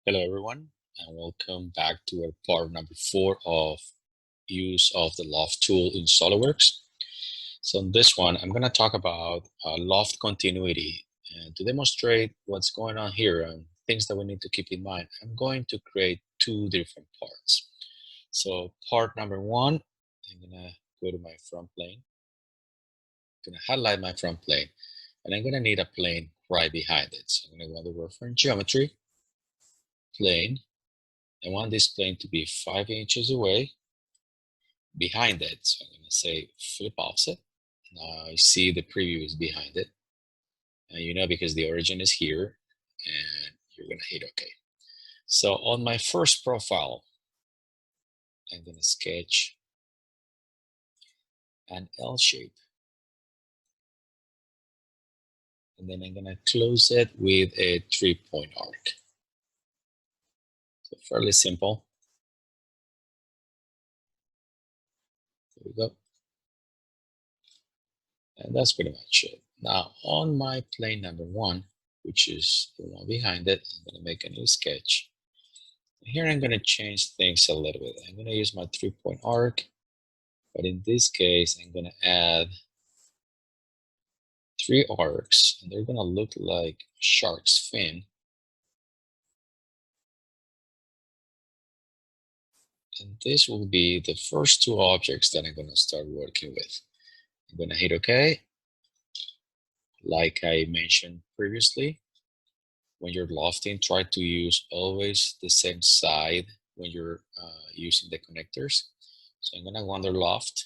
Hello everyone, and welcome back to our part number 4 of use of the Loft tool in SOLIDWORKS. So in this one, I'm going to talk about Loft continuity. And to demonstrate what's going on here and things that we need to keep in mind, I'm going to create two different parts. So part number 1, I'm going to go to my front plane. I'm going to highlight my front plane, and I'm going to need a plane right behind it. So I'm going to go to the reference geometry, plane. I want this plane to be 5 inches away behind it. So I'm going to say flip offset. Now I see the preview is behind it. And you know, because the origin is here, and you're going to hit OK. So on my first profile, I'm going to sketch an L shape. And then I'm going to close it with a 3-point arc. So fairly simple. There we go. And that's pretty much it. Now on my plane number 1, which is the one behind it, I'm going to make a new sketch. Here I'm going to change things a little bit. I'm going to use my 3-point arc, but in this case I'm going to add 3 arcs, and they're going to look like a shark's fin. And this will be the first 2 objects that I'm going to start working with. I'm going to hit OK. Like I mentioned previously, when you're lofting, try to use always the same side when you're using the connectors. So I'm going to wander loft.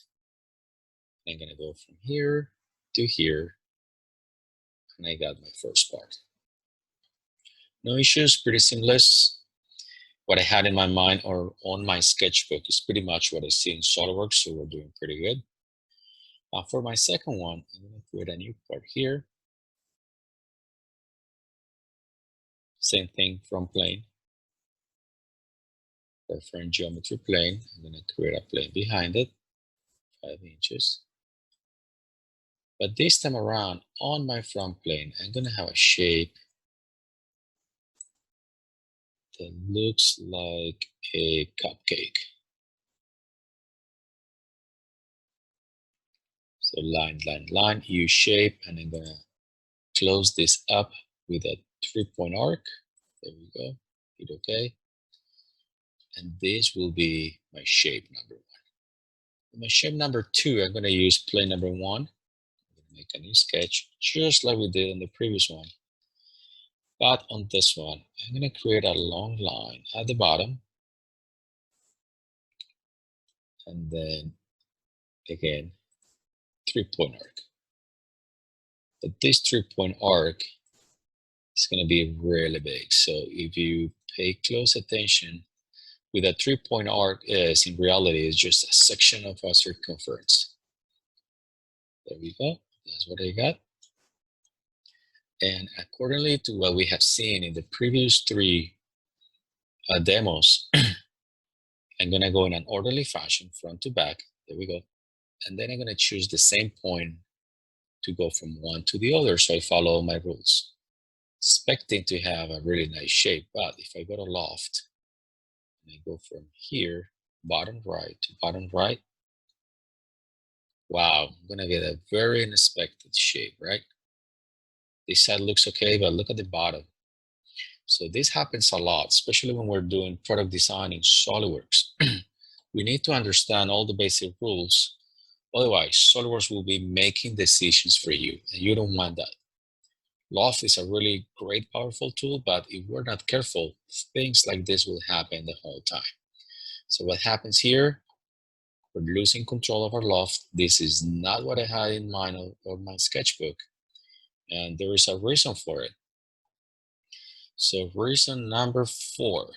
I'm going to go from here to here, and I got my first part. No issues, pretty seamless. What I had in my mind or on my sketchbook is pretty much what I see in SOLIDWORKS, so we're doing pretty good. Now for my second one, I'm going to create a new part here. Same thing from plane. Reference geometry plane. I'm going to create a plane behind it, 5 inches. But this time around, on my front plane, I'm going to have a shape that looks like a cupcake. So line, line, line, U shape, and I'm going to close this up with a 3-point arc. There we go. Hit OK. And this will be my shape number 1. For my shape number 2, I'm going to use plane number 1. I'm going to make a new sketch, just like we did on the previous one. But on this one, I'm going to create a long line at the bottom. And then, again, 3-point arc. But this 3-point arc is going to be really big. So if you pay close attention, with a 3-point arc is in reality is just a section of a circumference. There we go. That's what I got. And accordingly to what we have seen in the previous 3 demos, I'm going to go in an orderly fashion, front to back. There we go. And then I'm going to choose the same point to go from one to the other. So I follow my rules, expecting to have a really nice shape. But if I go to loft, and I go from here, bottom right to bottom right, wow, I'm going to get a very unexpected shape, right? This side looks okay, but look at the bottom. So this happens a lot, especially when we're doing product design in SOLIDWORKS. We need to understand all the basic rules. Otherwise, SOLIDWORKS will be making decisions for you, and you don't want that. Loft is a really great, powerful tool, but if we're not careful, things like this will happen the whole time. So what happens here? We're losing control of our loft. This is not what I had in mind or my sketchbook, and there is a reason for it. So reason number 4,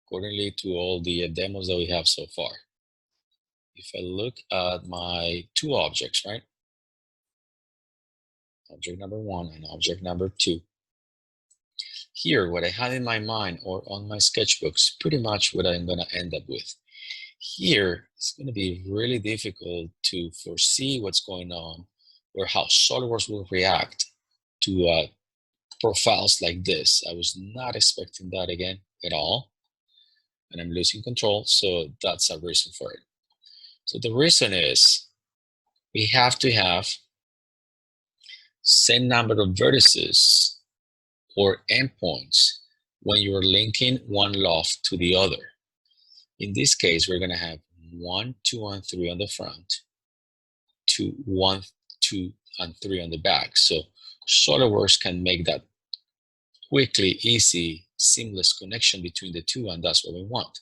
accordingly to all the demos that we have so far. If I look at my 2 objects, right? Object number 1 and object number 2. Here, what I had in my mind or on my sketchbook is pretty much what I'm going to end up with. Here, it's going to be really difficult to foresee what's going on or how SOLIDWORKS will react to profiles like this. I was not expecting that again. at all, and I'm losing control, so that's a reason for it. So the reason is we have to have same number of vertices or endpoints when you're linking one loft to the other. In this case, we're going to have 1, 2, and 3 on the front, 2, 1, 2, and 3 on the back. So SolidWorks can make that quickly, easy, seamless connection between the two, and that's what we want.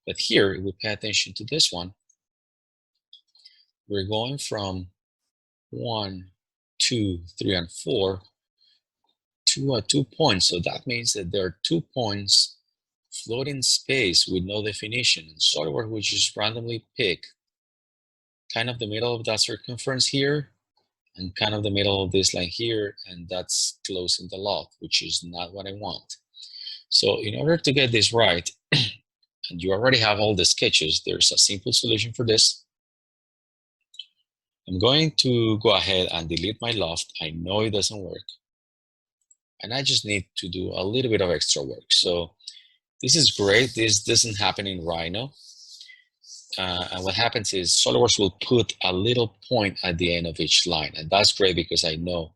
But here, if we pay attention to this one, we're going from 1, 2, 3, and 4 to 2 points. So that means that there are 2 points floating space with no definition. And SolidWorks will just randomly pick kind of the middle of that circumference here and kind of the middle of this line here, and that's closing the loft, which is not what I want. So in order to get this right, and you already have all the sketches, there's a simple solution for this. I'm going to go ahead and delete my loft. I know it doesn't work, and I just need to do a little bit of extra work. So this is great. This doesn't happen in Rhino. And what happens is SolidWorks will put a little point at the end of each line. And that's great because I know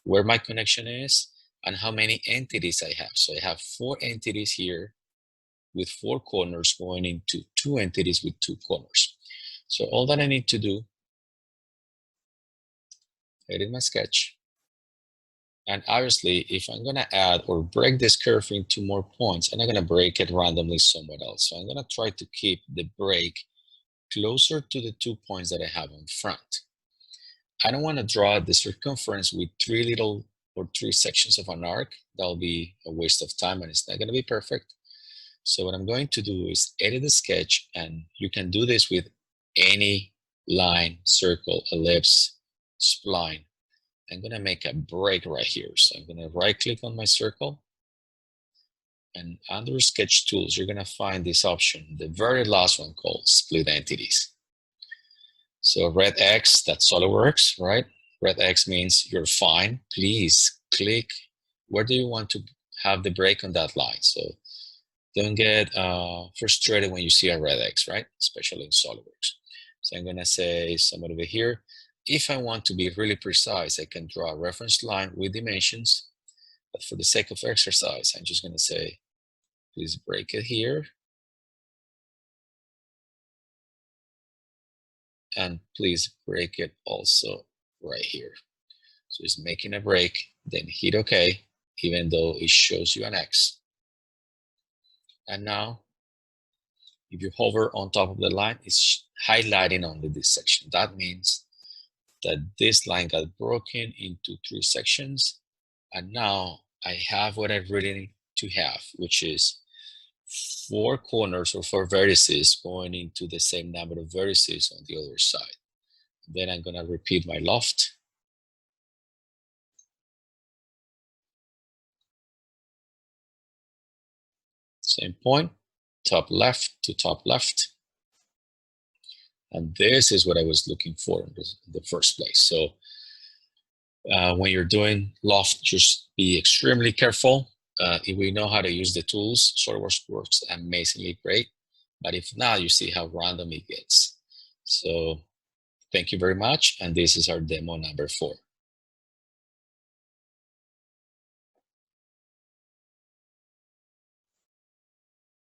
where my connection is and how many entities I have. So I have 4 entities here with 4 corners going into 2 entities with 2 corners. So all that I need to do, edit my sketch. And obviously, if I'm going to add or break this curve into more points, I'm not going to break it randomly somewhere else. So I'm going to try to keep the break closer to the 2 points that I have on front. I don't want to draw the circumference with 3 sections of an arc. That'll be a waste of time and it's not going to be perfect. So what I'm going to do is edit the sketch, and you can do this with any line, circle, ellipse, spline. I'm going to make a break right here. So I'm going to right click on my circle, and under sketch tools, you're going to find this option, the very last one called split entities. So red X, that's SolidWorks, right? Red X means you're fine. Please click where do you want to have the break on that line. So don't get frustrated when you see a red X, right? Especially in SolidWorks. So I'm going to say somewhere over here. If I want to be really precise, I can draw a reference line with dimensions. But for the sake of exercise, I'm just going to say, please break it here. And please break it also right here. So it's making a break, then hit OK, even though it shows you an X. And now, if you hover on top of the line, it's highlighting only this section. That means that this line got broken into 3 sections. And now I have what I really need to have, which is 4 corners or 4 vertices going into the same number of vertices on the other side. Then I'm going to repeat my loft. Same point, top left to top left. And this is what I was looking for in the first place. So when you're doing loft, just be extremely careful. If we know how to use the tools, SolidWorks works amazingly great. But if not, you see how random it gets. So thank you very much. And this is our demo number 4.